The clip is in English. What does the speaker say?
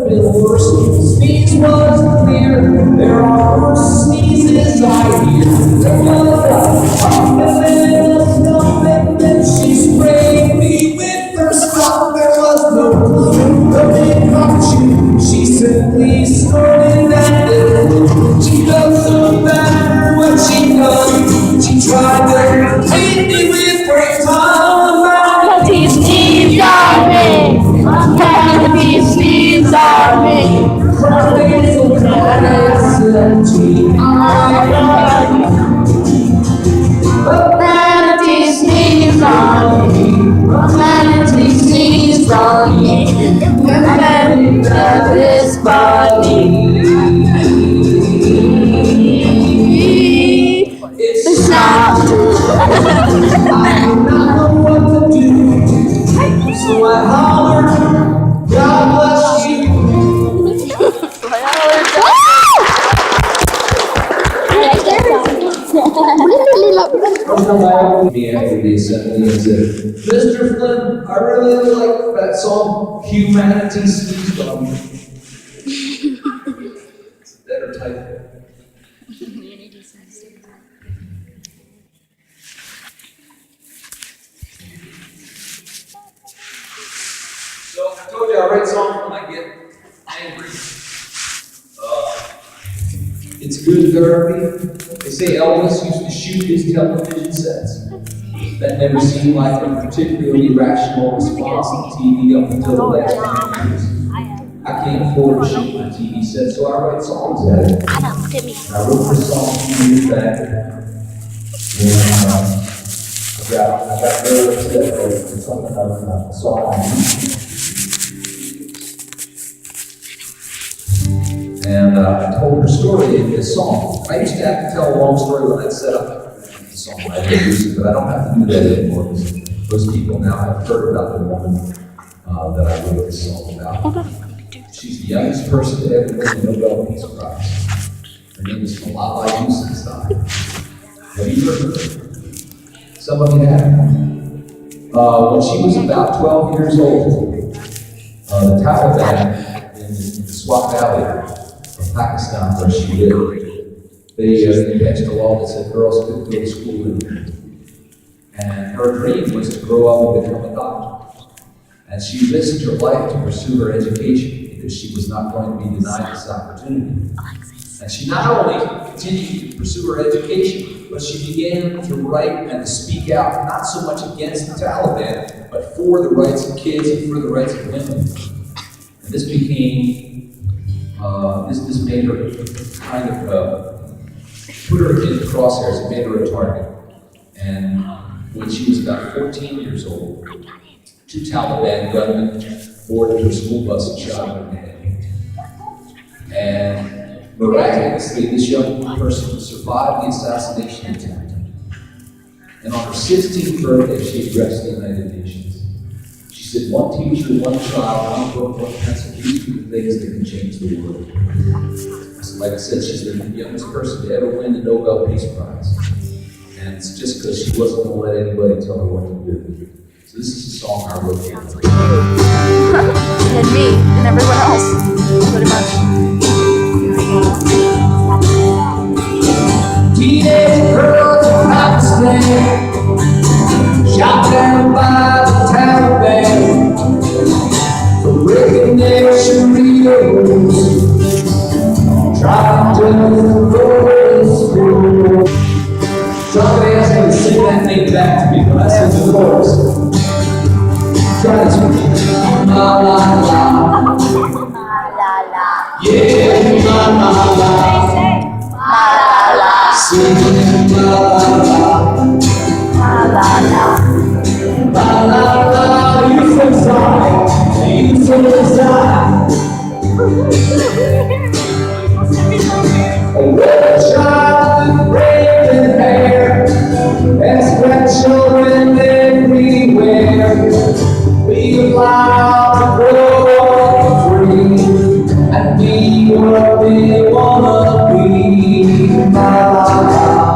have been worse. Sneeze was clear. There are worse sneezes I hear. There was a pop and then a stump and then she sprayed me with her stuff. There was no big caution. She simply snorted that little. She felt so bad for what she done. She tried to hit me with her tongue. Manatee sneeze on me. Manatee sneeze on me. Manatee sneeze on me. Manatee sneeze on me. Manatee love is funny. It's not true. I do not know what to do, so I hollered, God bless you. Me after the assembly and said, Mr. Flynn, I really like that song, Humanity Sneezed on Me. It's a better title. So I told you I write songs when I get angry. It's good therapy. They say Elvis used to shoot his television sets. That never seemed like a particularly rational response to TV up until the last few years. I can't afford to shoot my TV set, so I write songs at it. I wrote this song a few years back. And I got very upset over something of a song. And I told her story in this song. I used to have to tell a long story when I'd set up the song. I did use it, but I don't have to do that anymore because most people now have heard about the woman that I wrote this song about. She's the youngest person to ever win the Nobel Peace Prize. Her name is Malala Yousafzai. Have you heard of her? Some of you have. When she was about 12 years old, the Taliban in the Swat Valley of Pakistan, where she lived, they passed a law that said girls couldn't go to school anymore. And her dream was to grow up and become a doctor. And she risked her life to pursue her education because she was not going to be denied this opportunity. And she not only continued to pursue her education, but she began to write and to speak out, not so much against the Taliban, but for the rights of kids and for the rights of women. And this became this made her kind of put her in the crosshairs. It made her a target. And when she was about 14 years old, 2 Taliban gunmen boarded her school bus and shot her in the head. And miraculously, this young person survived the assassination attempt. And on her 16th birthday, she addressed the United Nations. She said, one teacher, one child, one book, one pencil, these are the things that can change the world. So like I said, she's the youngest person to ever win the Nobel Peace Prize. And it's just because she wasn't going to let anybody tell her what to do. So this is a song I wrote for her. And me, and everyone else, pretty much. Teenage girls in Pakistan, shot down by the Taliban, for breaking their Sharia rules, trying to go to school. Somebody asked me to sing that thing back to me when I sing the chorus. Try this with me. La la la. Yeah, la la la. Sing la la la. La la la, you so sorry, you so sorry. A little child with braided hair, has grandchildren everywhere. We allowed to grow up free and be what we wanna be. La la la.